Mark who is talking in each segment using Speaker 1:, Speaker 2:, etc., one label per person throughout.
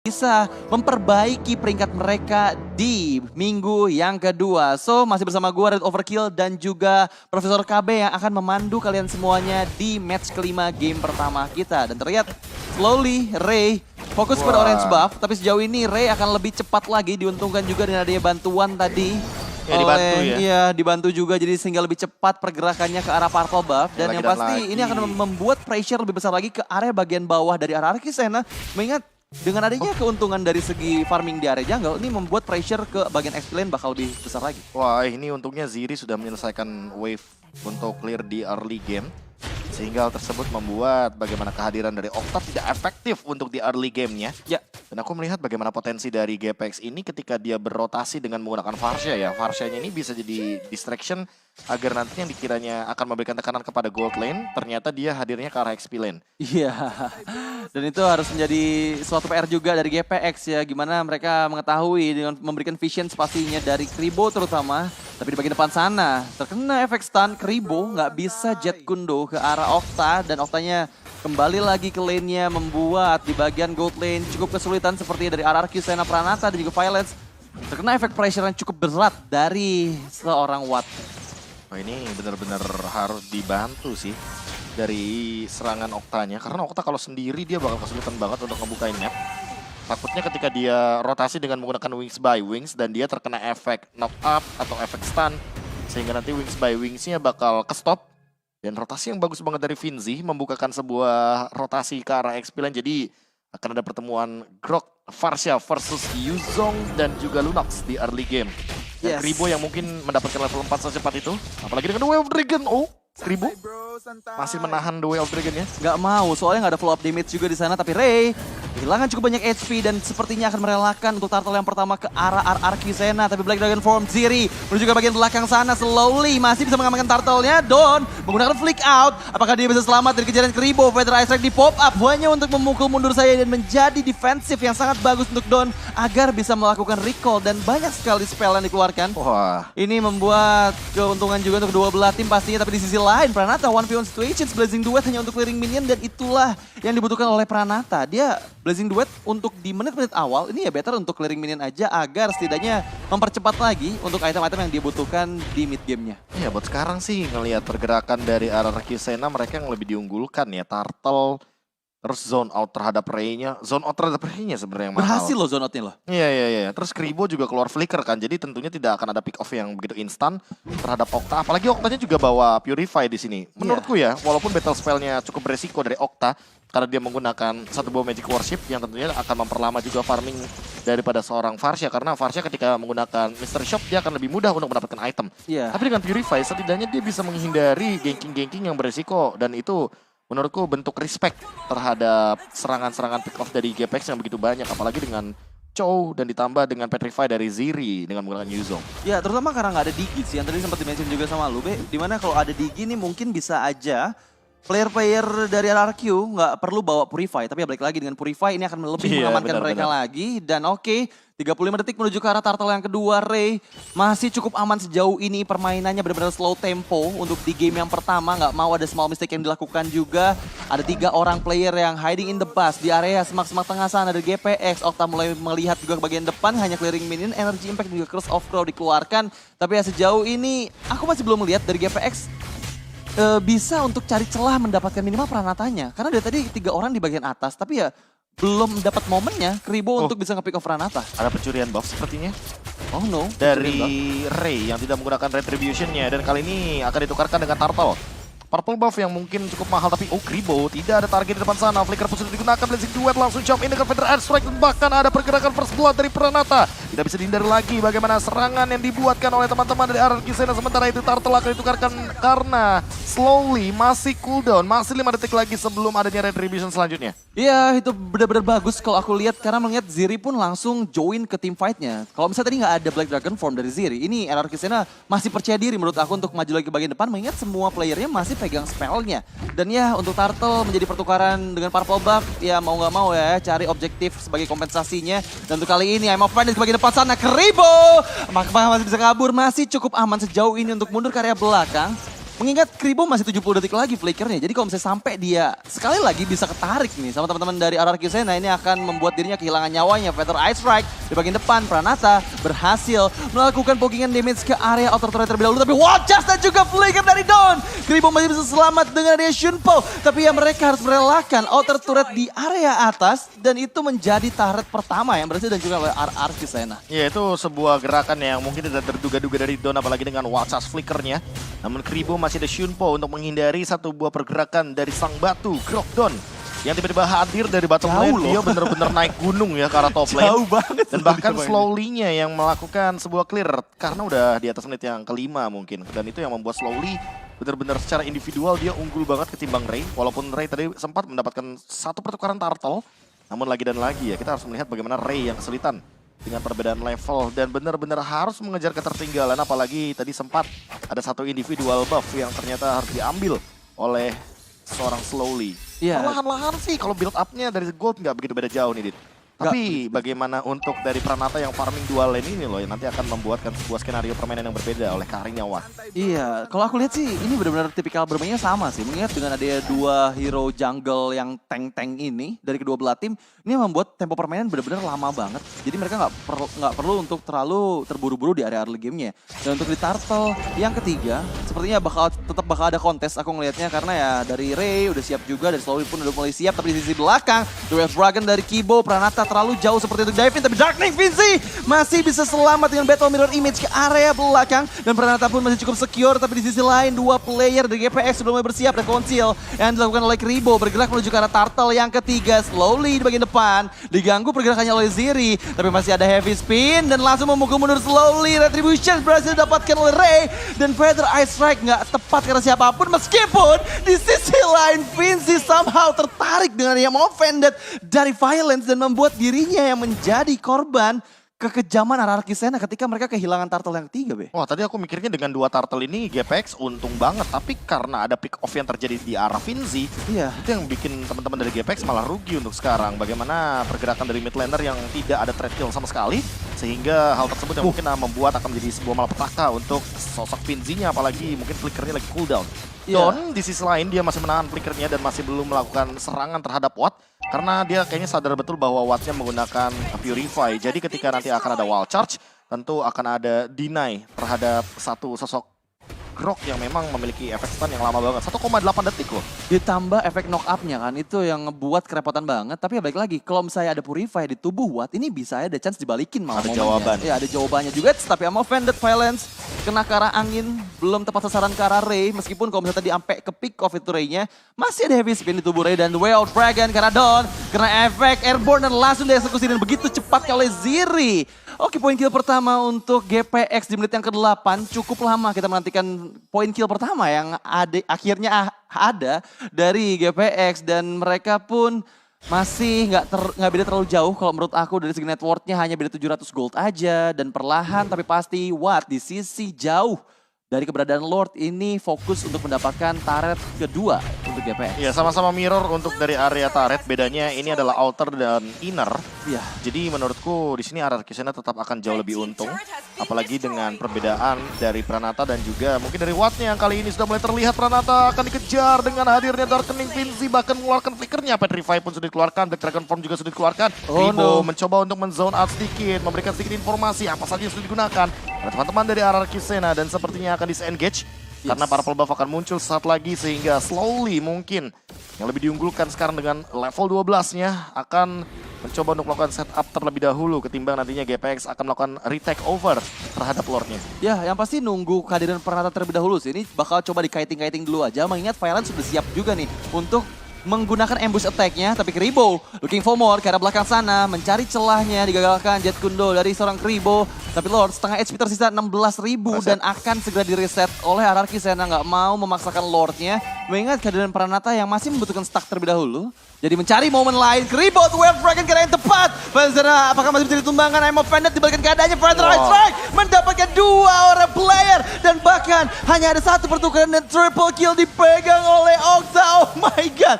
Speaker 1: bisa memperbaiki peringkat mereka di minggu yang kedua. So, masih bersama gue Red Overkill dan juga Profesor KB yang akan memandu kalian semuanya di match kelima game pertama kita. Dan terlihat slowly Ray fokus pada orange buff, tapi sejauh ini Ray akan lebih cepat lagi, diuntungkan juga dengan adanya bantuan tadi.
Speaker 2: Ya, dibantu ya.
Speaker 1: Iya, dibantu juga jadi sehingga lebih cepat pergerakannya ke arah purple buff. Dan yang pasti ini akan membuat pressure lebih besar lagi ke area bagian bawah dari arah Kisena. Mengingat dengan adanya keuntungan dari segi farming di area jungle, ini membuat pressure ke bagian XP lane bakal lebih besar lagi.
Speaker 2: Wah, ini untungnya Ziri sudah menyelesaikan wave untuk clear di early game. Sehingga hal tersebut membuat bagaimana kehadiran dari Okta tidak efektif untuk di early game-nya.
Speaker 1: Ya.
Speaker 2: Dan aku melihat bagaimana potensi dari GPX ini ketika dia berrotasi dengan menggunakan Varsha ya. Varsha-nya ini bisa jadi distraction agar nantinya dikiranya akan memberikan tekanan kepada gold lane, ternyata dia hadirnya ke arah XP lane.
Speaker 1: Iya, dan itu harus menjadi suatu PR juga dari GPX ya. Gimana mereka mengetahui dengan memberikan vision pastinya dari Kribo terutama. Tapi di bagian depan sana terkena efek stun, Kribo nggak bisa jet kundo ke arah Okta. Dan Oktanya kembali lagi ke lane-nya, membuat di bagian gold lane cukup kesulitan seperti dari RRQ, Sena Pranata dan juga Violence. Terkena efek pressure yang cukup berat dari seorang Watt.
Speaker 2: Oh, ini benar-benar harus dibantu sih dari serangan Oktanya. Karena Okta kalau sendiri dia bakal kesulitan banget untuk ngebukain map. Takutnya ketika dia rotasi dengan menggunakan Wings by Wings dan dia terkena efek knock up atau efek stun. Sehingga nanti Wings by Wings-nya bakal ke-stop. Dan rotasi yang bagus banget dari Finzi membukakan sebuah rotasi ke arah XP lane. Jadi akan ada pertemuan Grok, Varsha versus Yuzong dan juga Lunox di early game. Dan Kribo yang mungkin mendapatkan level 4 secepat itu. Apalagi dengan The Way of Dragon. Oh, Kribo masih menahan The Way of Dragon ya.
Speaker 1: Gak mau, soalnya gak ada follow up damage juga di sana. Tapi Ray kehilangan cukup banyak HP dan sepertinya akan merelakan untuk turtle yang pertama ke arah RRQ Sena. Tapi Black Dragon Form Ziri menuju ke bagian belakang sana slowly masih bisa mengamankan turtle-nya. Don menggunakan flick out. Apakah dia bisa selamat dari kejaran Kribo? Feather Ice Strike di pop up hanya untuk memukul mundur saya dan menjadi defensif yang sangat bagus untuk Don agar bisa melakukan recall dan banyak sekali spell yang dikeluarkan.
Speaker 2: Wah,
Speaker 1: Ini membuat keuntungan juga untuk kedua belah tim pastinya, tapi di sisi lain Pranata 1v1 situations Blazing Duet hanya untuk clearing minion dan itulah yang dibutuhkan oleh Pranata. Dia Blazing Duet untuk di menit-menit awal ini ya better untuk clearing minion aja agar setidaknya mempercepat lagi untuk item-item yang dibutuhkan di mid game-nya.
Speaker 2: iya buat sekarang sih ngelihat pergerakan dari RRQ Sena mereka yang lebih diunggulkan ya. Turtle, terus zone out terhadap Ray-nya. Zone out terhadap Ray-nya sebenarnya yang mahal.
Speaker 1: Berhasil loh zone out-nya loh.
Speaker 2: Iya. Terus Kribo juga keluar flicker kan. Jadi tentunya tidak akan ada pick off yang begitu instan terhadap Okta. Apalagi Oktanya juga bawa Purify di sini. Menurutku ya, walaupun battle spell-nya cukup beresiko dari Okta karena dia menggunakan satu buah Magic Worship yang tentunya akan memperlama juga farming daripada seorang Varsha. Karena Varsha ketika menggunakan Mystery Shop dia akan lebih mudah untuk mendapatkan item.
Speaker 1: Iya.
Speaker 2: Tapi dengan Purify setidaknya dia bisa menghindari ganking-ganking yang beresiko dan itu menurutku bentuk respect terhadap serangan-serangan pick off dari GPX yang begitu banyak. Apalagi dengan Chow dan ditambah dengan Petrify dari Ziri dengan menggunakan Yuzong.
Speaker 1: Ya terutama karena nggak ada Digi sih, yang tadi sempat di-mention juga sama lu, Be. Dimana kalau ada Digi nih mungkin bisa aja player-player dari RRQ nggak perlu bawa Purify. Tapi ya balik lagi dengan Purify ini akan lebih mengamankan mereka lagi. Dan oke, 35 detik menuju ke arah turtle yang kedua. Ray masih cukup aman sejauh ini, permainannya benar-benar slow tempo untuk di game yang pertama. Nggak mau ada small mistake yang dilakukan juga. Ada 3 orang player yang hiding in the bus di area semak-semak tengah sana dari GPX. Okta mulai melihat juga ke bagian depan, hanya clearing minion, energy impact juga Curse of Crow dikeluarkan. Tapi ya sejauh ini aku masih belum melihat dari GPX bisa untuk cari celah mendapatkan minimal Pranatanya. Karena dari tadi 3 orang di bagian atas, tapi ya belum dapat momennya Kribo untuk bisa nge-pick off Pranata.
Speaker 2: Ada pencurian buff sepertinya.
Speaker 1: Oh no.
Speaker 2: Dari Ray yang tidak menggunakan retribution-nya dan kali ini akan ditukarkan dengan Turtle. Purple buff yang mungkin cukup mahal tapi Kribo tidak ada target di depan sana. Flicker pun sudah digunakan, Blazing Duet langsung jump in dengan Feather Ice Strike dan bahkan ada pergerakan first blood dari Pranata. Tidak bisa dihindari lagi bagaimana serangan yang dibuatkan oleh teman-teman dari RRQ Sena. Sementara itu Turtle akan ditukarkan karena slowly masih cooldown, masih 5 detik lagi sebelum adanya retribution selanjutnya.
Speaker 1: Iya, itu benar-benar bagus kalau aku lihat karena melihat Ziri pun langsung join ke team fight-nya. Kalau misalnya tadi nggak ada Black Dragon Form dari Ziri, ini RRQ Sena masih percaya diri menurut aku untuk maju lagi ke bagian depan mengingat semua playernya masih pegang spellnya. Dan ya untuk Turtle menjadi pertukaran dengan Purple Buff, ya mau nggak mau ya cari objektif sebagai kompensasinya. Dan untuk kali ini I'm of Bandit ke bagian depan sana, Kribo! Maka masih bisa kabur, masih cukup aman sejauh ini untuk mundur ke area belakang. Mengingat Kribo masih 70 detik lagi flickernya. Jadi kalau misalnya sampai dia sekali lagi bisa ketarik nih sama teman-teman dari RRQ Sena, ini akan membuat dirinya kehilangan nyawanya. Feather Ice Strike di bagian depan, Pranata berhasil melakukan pokingan damage ke area outer turret terlebih dahulu. Tapi Watchas dan juga flicker dari Dawn. Kribo masih bisa selamat dengan adanya Shunpo. Tapi ya mereka harus merelakan outer turret di area atas. Dan itu menjadi turret pertama yang berhasil dan juga oleh RRQ Sena.
Speaker 2: Ya itu sebuah gerakan yang mungkin tidak terduga-duga dari Dawn, apalagi dengan Watchas flickernya. Namun Kribo masih ada Shunpo untuk menghindari satu buah pergerakan dari sang batu, Grogdon. Yang tiba-tiba hadir dari bottom lane, dia bener-bener naik gunung ya ke arah top lane.
Speaker 1: Jauh banget.
Speaker 2: Dan bahkan Slowly-nya yang melakukan sebuah clear. Karena udah di atas menit yang kelima mungkin. Dan itu yang membuat Slowly bener-bener secara individual dia unggul banget ketimbang Ray. Walaupun Ray tadi sempat mendapatkan satu pertukaran turtle. Namun lagi dan lagi ya kita harus melihat bagaimana Ray yang kesulitan dengan perbedaan level dan benar-benar harus mengejar ketertinggalan, apalagi tadi sempat ada satu individual buff yang ternyata harus diambil oleh seorang Slowly.
Speaker 1: Iya.
Speaker 2: Perlahan-lahan sih kalau build up-nya dari gold nggak begitu beda jauh nih, Dit. Tapi bagaimana untuk dari Pranata yang farming dual lane ini loh yang nanti akan membuatkan sebuah skenario permainan yang berbeda oleh Karing Watt.
Speaker 1: Iya, kalau aku lihat sih ini benar-benar tipikal bermainnya sama sih. Mengingat dengan ada dua hero jungle yang tank-tank ini dari kedua belah tim, ini membuat tempo permainan benar-benar lama banget. Jadi mereka nggak perlu untuk terlalu terburu-buru di area early game-nya. Dan untuk di Turtle yang ketiga, sepertinya tetap bakal ada kontes aku ngelihatnya karena ya dari Ray udah siap juga, dari Slowly pun udah mulai siap, tapi di sisi belakang The Wave Dragon dari Kibo, Pranata terlalu jauh seperti itu Divin, tapi Darkling Vinci masih bisa selamat dengan Battle Mirror Image ke area belakang dan Pranata pun masih cukup secure, tapi di sisi lain dua player dari GPX sudah mulai bersiap dan conceal yang dilakukan oleh Kribo bergerak menuju ke arah Turtle yang ketiga. Slowly di bagian depan diganggu pergerakannya oleh Ziri, tapi masih ada heavy spin dan langsung memukul mundur Slowly. Retribution berhasil didapatkan oleh Ray dan Feather Ice Strike nggak tepat karena siapapun, meskipun di sisi lain Vinci somehow tertarik dengan yang offended dari Violence dan membuat dirinya yang menjadi korban kekejaman RRQ Sena ketika mereka kehilangan turtle yang ketiga, Be.
Speaker 2: Wah, tadi aku mikirnya dengan dua turtle ini GPX untung banget, tapi karena ada pick off yang terjadi di arah Vinci,
Speaker 1: Iya.
Speaker 2: itu yang bikin teman-teman dari GPX malah rugi untuk sekarang. Bagaimana pergerakan dari mid laner yang tidak ada trade kill sama sekali, sehingga hal tersebut yang mungkin membuat akan menjadi sebuah malapetaka untuk sosok Vinci-nya, apalagi mungkin flickernya lagi cooldown.
Speaker 1: Iya.
Speaker 2: Don di sisi lain dia masih menahan flickernya dan masih belum melakukan serangan terhadap Watt karena dia kayaknya sadar betul bahwa Wattnya menggunakan Purify. Jadi ketika nanti akan ada Wild Charge, tentu akan ada deny terhadap satu sosok Grog yang memang memiliki efek stun yang lama banget, 1,8 detik loh.
Speaker 1: Ditambah efek knock up-nya kan, itu yang ngebuat kerepotan banget. Tapi ya balik lagi, kalau misalnya ada Purify di tubuh Watt, ini bisa ada chance dibalikin malah
Speaker 2: Ada
Speaker 1: momennya.
Speaker 2: jawaban.
Speaker 1: Ya ada jawabannya juga, tapi sama offended Violence. Kena ke arah angin, belum tepat sasaran ke arah Ray. Meskipun kalau misalnya tadi sampai ke pick off itu Ray-nya, masih ada heavy spin di tubuh Ray. Dan The Wild Dragon karena Dawn, kena efek airborne dan langsung dieksekusi dengan begitu cepatnya oleh Ziri. Oke, poin kill pertama untuk GPX di menit yang ke-8. Cukup lama kita menantikan poin kill pertama yang akhirnya ada dari GPX. Dan mereka pun masih nggak beda terlalu jauh kalau menurut aku dari segi net worth-nya hanya beda 700 gold aja. Dan perlahan tapi pasti Watt di sisi jauh dari keberadaan Lord ini fokus untuk mendapatkan turret kedua untuk GPX.
Speaker 2: Iya, sama-sama mirror untuk dari area turret, bedanya ini adalah outer dan inner.
Speaker 1: Iya.
Speaker 2: Jadi menurutku di sini RRQ Sena tetap akan jauh lebih untung, apalagi dengan perbedaan dari Pranata dan juga mungkin dari Wattnya yang kali ini sudah mulai terlihat. Pranata akan dikejar dengan hadirnya Darkening Vinci, bahkan mengeluarkan flickernya. Petrify pun sudah dikeluarkan, Black Dragon Form juga sudah dikeluarkan. Kribo mencoba untuk men-zone out sedikit, memberikan sedikit informasi apa saja yang sudah digunakan oleh teman-teman dari RRQ Sena dan sepertinya akan disengage. Karena para buff akan muncul saat lagi sehingga Slowly mungkin yang lebih diunggulkan sekarang dengan level 12-nya akan mencoba untuk melakukan setup terlebih dahulu ketimbang nantinya GPX akan melakukan retake over terhadap Lordnya.
Speaker 1: Ya, yang pasti nunggu kehadiran Pranata terlebih dahulu sih. Ini bakal coba dikaiting-kaiting dulu aja. Mengingat Violence sudah siap juga nih untuk menggunakan ambush attack-nya, tapi Kribo looking for more ke arah belakang sana, mencari celahnya, digagalkan Jet Kundo dari seorang Kribo. Tapi Lord setengah HP tersisa 16.000 dan akan segera di-reset oleh RRQ Sena, nggak mau memaksakan Lordnya. Mengingat kehadiran Pranata yang masih membutuhkan stack terlebih dahulu. Jadi mencari momen lain, Kribo The Wave Dragon kira yang tepat. Sena apakah masih bisa ditumbangkan? I'm offended dibalikan keadaannya, Feather Ice Strike mendapatkan dua orang player. Dan bahkan hanya ada satu pertukaran dan triple kill dipegang oleh Okta. Oh my god.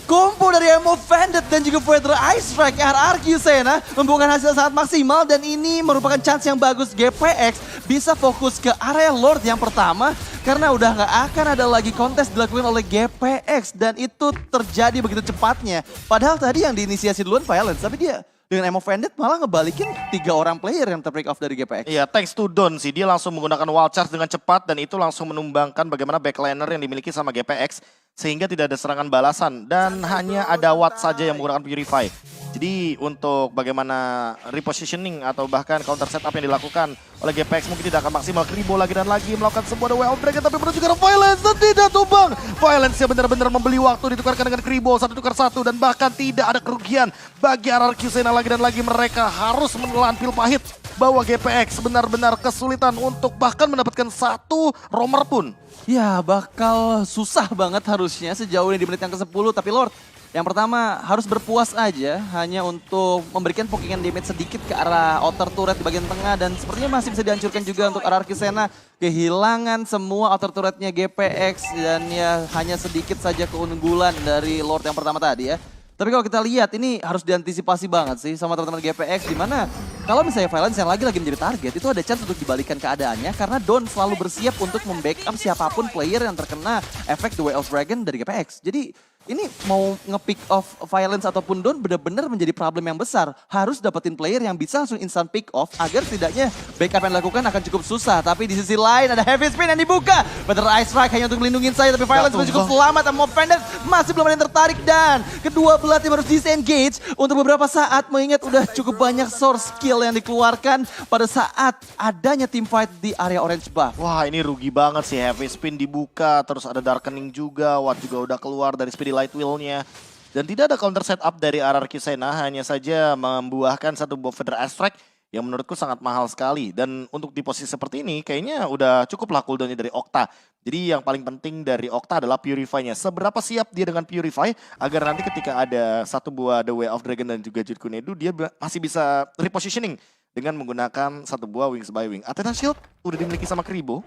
Speaker 1: Combo dari Emo Bandit dan juga Federal Ice Strike RRQ Sena membuahkan hasil sangat maksimal dan ini merupakan chance yang bagus GPX bisa fokus ke area Lord yang pertama karena udah nggak akan ada lagi kontes dilakukan oleh GPX dan itu terjadi begitu cepatnya. Padahal tadi yang diinisiasi duluan Violence tapi dia dengan Emo Bandit malah ngebalikin 3 orang player yang ter-break off dari GPX.
Speaker 2: Iya, thanks to Don sih. Dia langsung menggunakan wall charge dengan cepat dan itu langsung menumbangkan bagaimana backliner yang dimiliki sama GPX. Sehingga tidak ada serangan balasan dan hanya ada Watt saja yang menggunakan Purify. Jadi untuk bagaimana repositioning atau bahkan counter setup yang dilakukan oleh GPX mungkin tidak akan maksimal. Kribo lagi dan lagi melakukan sebuah The Way of Dragon tapi menuju ke Violence dan tidak tumbang. Violence yang benar-benar membeli waktu ditukarkan dengan Kribo 1 tukar 1 dan bahkan tidak ada kerugian bagi RRQ Sena lagi dan lagi mereka harus menelan pil pahit bahwa GPX benar-benar kesulitan untuk bahkan mendapatkan 1 roamer pun.
Speaker 1: Ya bakal susah banget harusnya sejauh ini di menit yang ke-10 tapi Lord yang pertama harus berpuas aja hanya untuk memberikan pokingan damage sedikit ke arah outer turret di bagian tengah dan sepertinya masih bisa dihancurkan juga untuk RRQ Sena. Kehilangan semua outer turretnya GPX dan ya hanya sedikit saja keunggulan dari Lord yang pertama tadi ya. Tapi kalau kita lihat ini harus diantisipasi banget sih sama teman-teman GPX di mana kalau misalnya Violence yang lagi menjadi target itu ada chance untuk dibalikan keadaannya karena Don selalu bersiap untuk membackup siapapun player yang terkena efek The Way of Dragon dari GPX. Jadi ini mau nge-pick off Violence ataupun Don benar-benar menjadi problem yang besar. Harus dapetin player yang bisa langsung instant pick off agar tidaknya backup yang dilakukan akan cukup susah. Tapi di sisi lain ada heavy spin yang dibuka. Better Ice Strike hanya untuk melindungi saya tapi Violence pun cukup selamat. Emo Bandit masih belum ada yang tertarik dan kedua belah tim harus disengage untuk beberapa saat mengingat udah cukup banyak source skill yang dikeluarkan pada saat adanya team fight di area orange buff.
Speaker 2: Wah ini rugi banget sih, heavy spin dibuka, terus ada darkening juga, Watt juga udah keluar dari speedy light wheel-nya. Dan tidak ada counter setup dari RRQ Sena, hanya saja membuahkan 1 buah Feather Strike yang menurutku sangat mahal sekali. Dan untuk di posisi seperti ini kayaknya udah cukup lah cooldown-nya dari Okta. Jadi yang paling penting dari Okta adalah Purify-nya. Seberapa siap dia dengan Purify agar nanti ketika ada 1 buah The Way of Dragon dan juga Jade Kunedu dia masih bisa repositioning dengan menggunakan 1 buah Wings by Wing. Athena Shield udah dimiliki sama Kribo.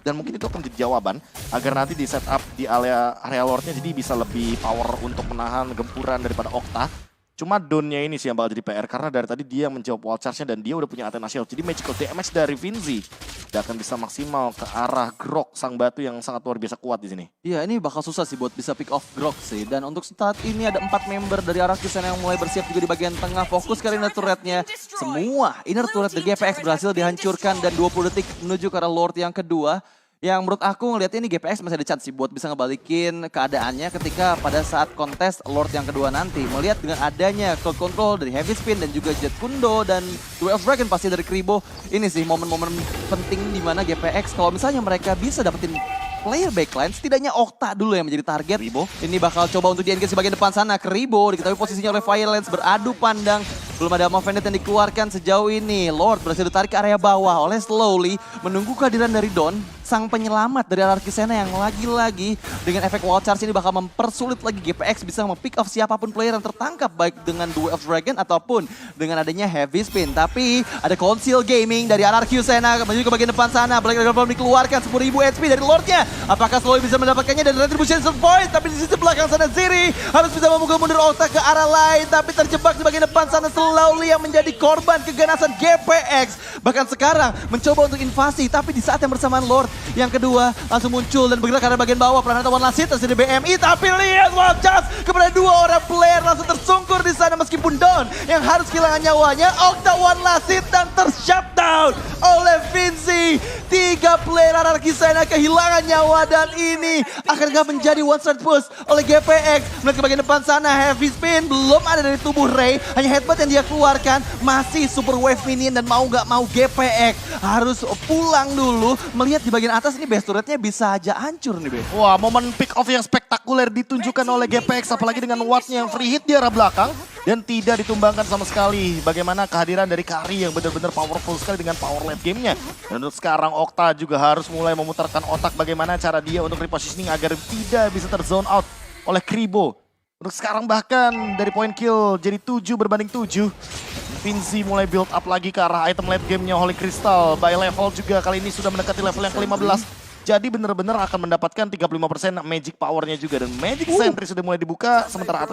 Speaker 2: Dan mungkin itu akan menjadi jawaban agar nanti di setup di area Lord-nya jadi bisa lebih power untuk menahan gempuran daripada Okta. Cuma Don-nya ini sih yang bakal jadi PR karena dari tadi dia menjawab wall charge-nya dan dia udah punya Athena Shield. Jadi magical damage dari Vinzi tidak akan bisa maksimal ke arah Grok sang batu yang sangat luar biasa kuat di sini.
Speaker 1: Iya ini bakal susah sih buat bisa pick off Grok sih. Dan untuk saat ini ada 4 member dari RRQ Sena yang mulai bersiap juga di bagian tengah. Fokus ke inner turretnya. Semua inner turret dari GPX berhasil dihancurkan dan 20 detik menuju ke arah Lord yang kedua. Yang menurut aku ngeliatnya ini GPX masih ada chance sih buat bisa ngebalikin keadaannya ketika pada saat kontes Lord yang kedua nanti. Melihat dengan adanya cloud control dari Heavy Spin dan juga Jet Kundo dan The Way of Dragon pasti dari Kribo. Ini sih momen-momen penting di mana GPX kalau misalnya mereka bisa dapetin player backline, setidaknya Okta dulu yang menjadi target.
Speaker 2: Kribo
Speaker 1: ini bakal coba untuk di-engage di bagian depan sana. Kribo diketahui posisinya oleh Violence beradu pandang. Belum ada Emo Bandit yang dikeluarkan sejauh ini. Lord berhasil ditarik ke area bawah oleh Slowly. Menunggu kehadiran dari Don, sang penyelamat dari RRQ Sena yang lagi-lagi dengan efek wall charge ini bakal mempersulit lagi GPX bisa nge-pick off siapapun player yang tertangkap baik dengan The Way of Dragon ataupun dengan adanya Heavy Spin. Tapi ada Conceal Gaming dari RRQ Sena menuju ke bagian depan sana. Black Dragon belum dikeluarkan 10.000 HP dari Lordnya. Apakah Slowly bisa mendapatkannya dan Retribution Point? Tapi di sisi belakang sana Ziri harus bisa memukul mundur Okta ke arah lain. Tapi terjebak di bagian depan sana Slowly yang menjadi korban keganasan GPX. Bahkan sekarang mencoba untuk invasi. Tapi di saat yang bersamaan Lord yang kedua langsung muncul dan bergerak ke arah bagian bawah. Pranata One Last Hit dari BMI. Tapi lihat wall charge kepada 2 orang player langsung tersungkur di sana meskipun Don yang harus kehilangan nyawanya. Okta One Last Hit dan tershutdown oleh Vinzi. 3 player RRQ Sena kehilangan nyawa dan ini akankah menjadi one strike push oleh GPX. Melihat ke bagian depan sana Heavy Spin belum ada dari tubuh Ray. Hanya headbutt yang dia keluarkan. Masih super wave minion dan mau gak mau GPX harus pulang dulu. Melihat di bagian atas ini base turretnya bisa aja hancur nih Be.
Speaker 2: Wah momen pick off yang spektakuler ditunjukkan oleh GPX apalagi dengan Wattnya yang free hit di arah belakang. Dan tidak ditumbangkan sama sekali bagaimana kehadiran dari Kari yang benar-benar powerful sekali dengan power late gamenya. Dan untuk sekarang Okta juga harus mulai memutarkan otak bagaimana cara dia untuk repositioning agar tidak bisa terzone out oleh Kribo. Untuk sekarang bahkan dari point kill jadi 7-7. Vinzi mulai build up lagi ke arah item late gamenya Holy Crystal. By level juga kali ini sudah mendekati level yang ke-15. Jadi benar-benar akan mendapatkan 35% magic powernya juga. Dan magic sentry sudah mulai dibuka. Sementara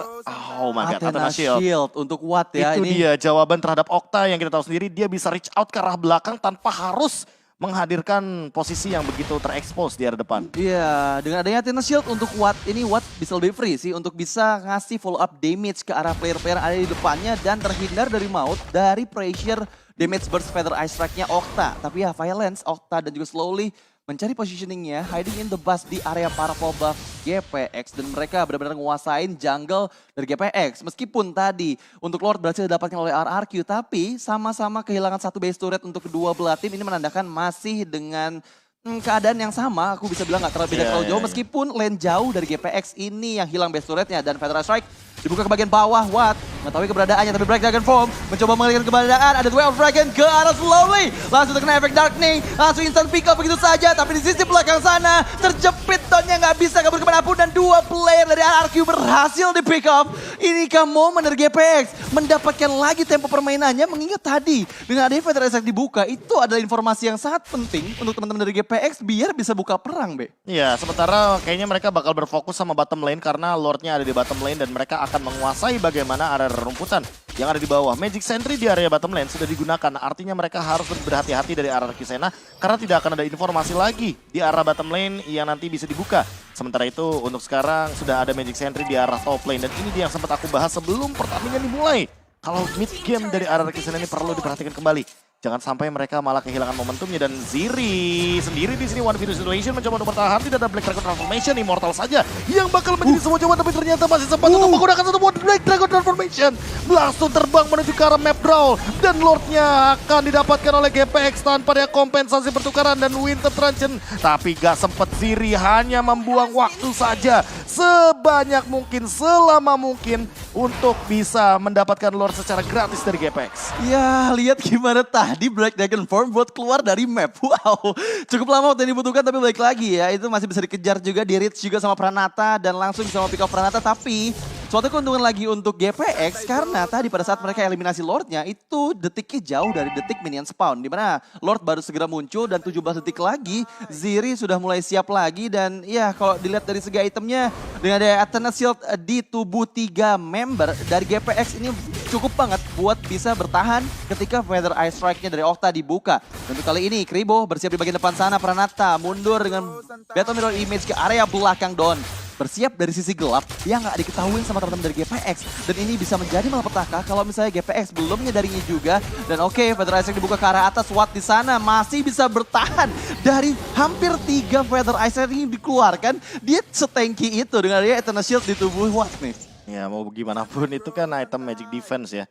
Speaker 2: oh my god,
Speaker 1: Athena
Speaker 2: Athena Shield.
Speaker 1: Shield untuk Watt ya
Speaker 2: Itu
Speaker 1: ini.
Speaker 2: dia jawaban terhadap Okta yang kita tahu sendiri. Dia bisa reach out ke arah belakang tanpa harus menghadirkan posisi yang begitu terekspos di area depan.
Speaker 1: Iya, dengan adanya Athena Shield untuk Watt, ini Watt bisa lebih free sih untuk bisa ngasih follow up damage ke arah player-player yang ada di depannya dan terhindar dari maut dari pressure damage burst Feather Ice Strike-nya Okta. Tapi ya Violence, Okta dan juga Slowly mencari positioningnya, hiding in the bus di area Purple buff GPX. Dan mereka benar-benar menguasain jungle dari GPX. Meskipun tadi untuk Lord berhasil didapatkan oleh RRQ, tapi sama-sama kehilangan satu base turret untuk kedua belah tim. Ini menandakan masih dengan keadaan yang sama, aku bisa bilang gak terlalu beda terlalu jauh. Meskipun lane jauh dari GPX ini yang hilang base turretnya. Dan Feather Ice Strike dibuka ke bagian bawah, Watt mengetahui keberadaannya, tapi Black Dragon Form mencoba mengalihkan keberadaan, ada Way of Dragon ke arah Slowly, langsung terkena efek Darkening, langsung instant pick up begitu saja, tapi di sisi belakang sana, terjepit Tonnya nggak bisa kabur kemanapun, dan dua player dari RRQ berhasil di pick up. Inikah momen dari GPX mendapatkan lagi tempo permainannya, mengingat tadi dengan adanya Feather Ice Strike dibuka, itu adalah informasi yang sangat penting untuk teman-teman dari GPX biar bisa buka perang, Be.
Speaker 2: Iya, sementara kayaknya mereka bakal berfokus sama bottom lane karena Lordnya ada di bottom lane dan mereka akan menguasai bagaimana area rumputan yang ada di bawah. Magic Sentry di area bottom lane sudah digunakan, artinya mereka harus berhati-hati dari arah Kisena karena tidak akan ada informasi lagi di arah bottom lane yang nanti bisa dibuka. Sementara itu untuk sekarang sudah ada Magic Sentry di arah top lane dan ini dia yang sempat aku bahas sebelum pertandingan dimulai. Kalau mid game dari arah Kisena ini perlu diperhatikan kembali. Jangan sampai mereka malah kehilangan momentumnya, dan Ziri sendiri di sini one video situation mencoba untuk bertahan. Tidak ada Black Dragon Transformation, Immortal saja yang bakal menjadi semua jawaban, tapi ternyata masih sempat untuk menggunakan satu buat Black Dragon Transformation. Langsung terbang menuju ke arah map draw dan Lordnya akan didapatkan oleh GPX tanpa ada kompensasi pertukaran dan Winter Truncheon. Tapi gak sempat, Ziri hanya membuang waktu saja sebanyak mungkin, selama mungkin untuk bisa mendapatkan Lord secara gratis dari GPX.
Speaker 1: Ya, lihat gimana tadi Black Dragon Form buat keluar dari map. Wow, cukup lama waktu yang dibutuhkan, tapi balik lagi ya. Itu masih bisa dikejar juga, di reach juga sama Pranata dan langsung bisa pick off Pranata. Tapi suatu keuntungan lagi untuk GPX karena tadi pada saat mereka eliminasi Lordnya itu detiknya jauh dari detik minion spawn. Dimana Lord baru segera muncul dan 17 detik lagi Ziri sudah mulai siap lagi. Dan ya kalau dilihat dari segi itemnya dengan ada Athena Shield di tubuh 3 member dari GPX ini cukup banget buat bisa bertahan ketika Feather Ice Strike-nya dari Okta dibuka. Dan untuk kali ini Kribo bersiap di bagian depan sana, Pranata mundur dengan Battle Mirror Image ke area belakang Don. Bersiap dari sisi gelap yang nggak diketahui sama teman-teman dari GPX. Dan ini bisa menjadi malapetaka kalau misalnya GPX belum menyadarinya juga. Dan oke, Feather Ice Strike dibuka ke arah atas, Watt di sana masih bisa bertahan dari hampir 3 Feather Ice Strike yang dikeluarkan. Dia setangki itu dengan dia Eternal Shield di tubuh Watt nih.
Speaker 2: Ya mau gimana pun itu kan item magic defense ya.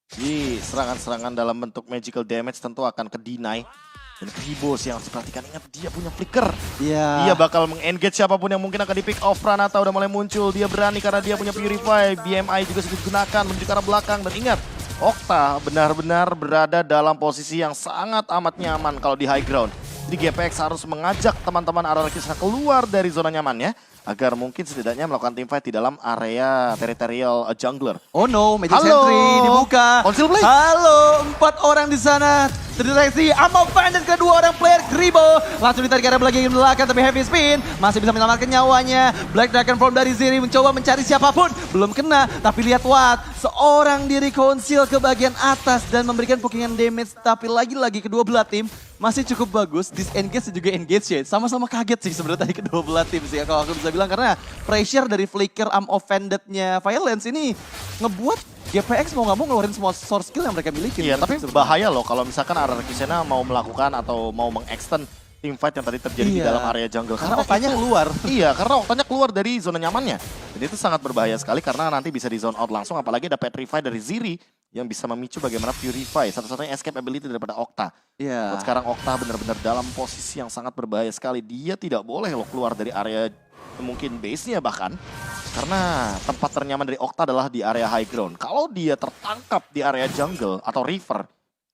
Speaker 2: Jadi serangan-serangan dalam bentuk magical damage tentu akan ke-deny. Dan Kribo sih yang harus diperhatikan, ingat dia punya flicker.
Speaker 1: Iya.
Speaker 2: Dia bakal meng-engage siapapun yang mungkin akan di-pick off. Pranata udah mulai muncul, dia berani karena dia punya Purify. BMI juga sudah digunakan menuju ke arah belakang. Dan ingat, Okta benar-benar berada dalam posisi yang sangat amat nyaman kalau di high ground. Jadi GPX harus mengajak teman-teman RRQ keluar dari zona nyamannya agar mungkin setidaknya melakukan teamfight di dalam area territorial jungler.
Speaker 1: Oh no, Magic Sentry dibuka.
Speaker 2: Council Blade.
Speaker 1: Halo, 4 orang di sana terdeteksi. Amok Fan dan kedua orang player Kribo langsung ditarik ke arah belakang, tapi Heavy Spin masih bisa menyelamatkan nyawanya. Black Dragon Form dari Ziri mencoba mencari siapapun, belum kena. Tapi lihat Watt, seorang diri konsil ke bagian atas dan memberikan pokingan damage. Tapi lagi-lagi kedua belah tim masih cukup bagus, disengage dan juga engage ya. Sama-sama kaget sih sebenarnya tadi kedua belah tim sih ya, kalau aku bisa bilang. Karena pressure dari Flicker Offended-nya Violence ini ngebuat GPX mau nggak mau ngeluarin semua source skill yang mereka miliki.
Speaker 2: Iya, tapi bahaya loh kalau misalkan RRQ Sena mau melakukan atau mau meng-extend teamfight yang tadi terjadi di dalam area jungle.
Speaker 1: Karena Oktanya keluar.
Speaker 2: Iya, karena Oktanya keluar dari zona nyamannya. Dan itu sangat berbahaya sekali karena nanti bisa di zone out langsung. Apalagi ada Petrify dari Ziri yang bisa memicu bagaimana Purify. Satu-satunya escape ability daripada Okta.
Speaker 1: Iya.
Speaker 2: Buat sekarang Okta benar-benar dalam posisi yang sangat berbahaya sekali. Dia tidak boleh loh keluar dari area mungkin base-nya bahkan. Karena tempat ternyaman dari Okta adalah di area high ground. Kalau dia tertangkap di area jungle atau river,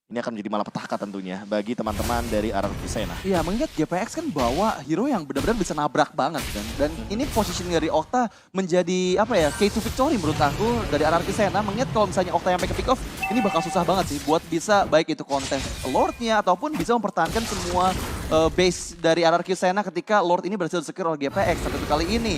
Speaker 2: ini akan menjadi malapetaka tentunya bagi teman-teman dari RRQ Sena.
Speaker 1: Iya, mengingat GPX kan bawa hero yang benar-benar bisa nabrak banget kan. Dan ini positioning dari Okta menjadi apa ya, key to victory menurut aku dari RRQ Sena. Mengingat kalau misalnya Okta yang pick off, ini bakal susah banget sih buat bisa baik itu konten Lordnya ataupun bisa mempertahankan semua base dari RRQ Sena ketika Lord ini berhasil secure oleh GPX. Tapi untuk kali ini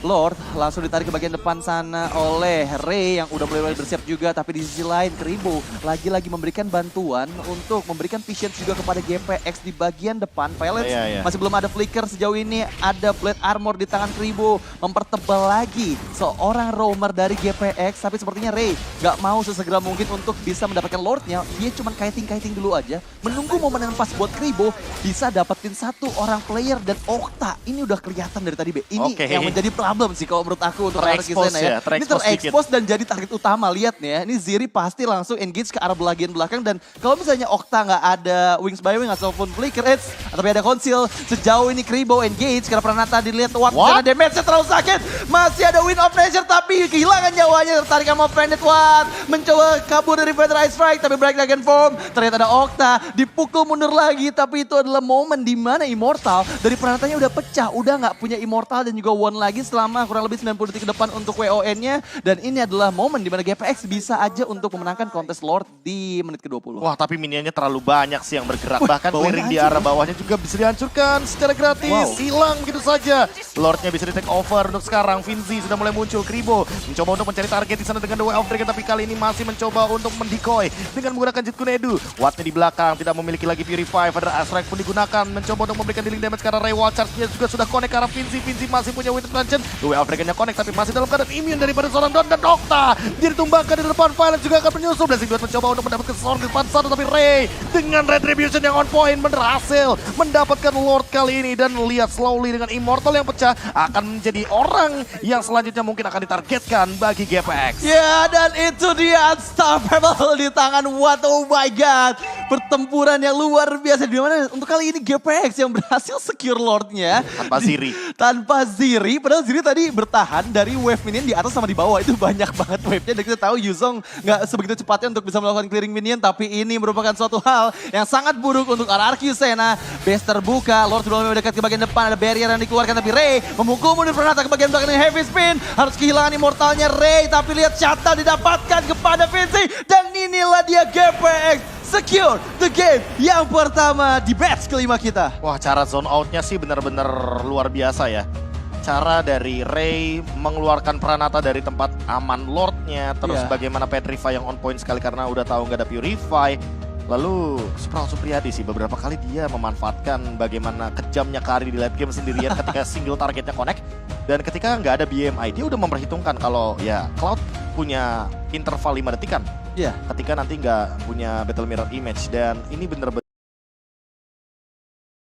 Speaker 1: Lord langsung ditarik ke bagian depan sana oleh Ray yang udah mulai bersiap juga. Tapi di sisi lain Kribo lagi-lagi memberikan bantuan untuk memberikan vision juga kepada GPX di bagian depan. Violence masih belum ada flicker sejauh ini. Ada Blade Armor di tangan Kribo. Mempertebal lagi seorang roamer dari GPX. Tapi sepertinya Ray gak mau sesegera mungkin untuk bisa mendapatkan Lordnya. Dia cuma kiting-kiting dulu aja. Menunggu momen yang pas buat Kribo bisa dapetin satu orang player. Dan Okta ini udah kelihatan dari tadi, Be. Ini yang menjadi problem sih kalau menurut aku untuk RRQ Sena ya. Ini terekspos dan jadi target utama. Lihat nih ya, ini Ziri pasti langsung engage ke arah bagian belakang. Dan kalau misalnya Okta nggak ada Wings by Wing ataupun Flicker Edge, tapi ada Conceal, sejauh ini Kribo engage karena Pranata dilihat karena damage-nya terlalu sakit. Masih ada Wind of Nature tapi kehilangan nyawanya, tertarik sama Planet Watt. Mencoba kabur dari Feather Ice Strike tapi Break Dragon Form. Ternyata ada Okta, dipukul mundur lagi. Tapi itu adalah momen di mana Immortal dari Pranatanya udah pecah, udah nggak punya Immortal dan juga One lagi selama kurang lebih 90 detik ke depan untuk WON-nya. Dan ini adalah momen di mana GPX bisa aja untuk memenangkan kontes Lord di menit ke-20.
Speaker 2: Wah, tapi minionnya terlalu banyak sih yang bergerak. Bahkan clearing di arah bawahnya juga bisa dihancurkan secara gratis. Hilang begitu saja. Lordnya bisa di take over untuk sekarang. Vinzi sudah mulai muncul. Kribo mencoba untuk mencari target di sana dengan The Way of Dragon. Tapi kali ini masih mencoba untuk mendikoy dengan menggunakan Jet Kunedu. Wattnya di belakang, tidak memiliki lagi Purify. Pada Astrike pun digunakan. Mencoba untuk memberikan dealing damage karena Ray Wall Charge-nya juga sudah connect ke arah Vinzi. Vinzi masih punya Winter Dungeon. The Way of Dragon-nya connect tapi masih dalam keadaan immune daripada seorang Don dan Okta. Dia ditumbangkan di depan. Violence juga akan menyusul. Blessing Duet mencoba untuk mendapatkan seorang di depan sana. Tapi Ray dengan Retribution yang on point berhasil mendapatkan Lord kali ini. Dan lihat slowly dengan Immortal yang pecah akan menjadi orang yang selanjutnya mungkin akan ditargetkan bagi GPX.
Speaker 1: Ya, dan itu dia Unstoppable di tangan Watt. Oh my god. Pertempuran yang luar biasa. Dimana untuk kali ini GPX yang berhasil secure Lordnya.
Speaker 2: Tanpa Ziri.
Speaker 1: Tanpa Ziri. Padahal Ziri tadi bertahan dari wave minion di atas sama di bawah. Itu banyak banget wave-nya. Dan kita tahu Yuzong nggak sebegitu cepatnya untuk bisa melakukan clearing minion. Tapi ini merupakan suatu hal yang sangat buruk untuk RRQ Sena. Base terbuka. Lord sudah mendekat ke bagian depan. Ada barrier yang dikeluarkan. Tapi Ray memukul mundur Pranata ke bagian belakang dengan heavy spin. Harus kehilangan Immortalnya Ray. Tapi lihat shuttle didapatkan kepada Vinci. Dan inilah dia GPX. Secure the game yang pertama di batch kelima kita.
Speaker 2: Wah, cara zone out-nya sih benar-benar luar biasa ya. Cara dari Ray mengeluarkan Pranata dari tempat aman Lordnya. Terus bagaimana Petrify yang on point sekali karena udah tahu nggak ada Purify. Lalu Supral Supriyadi sih beberapa kali dia memanfaatkan bagaimana kejamnya Kari di late game sendirian ketika single targetnya connect. Dan ketika nggak ada BMI dia udah memperhitungkan kalau ya Cloud punya interval 5 detikan. Ketika nanti nggak punya Battle Mirror Image dan ini bener-bener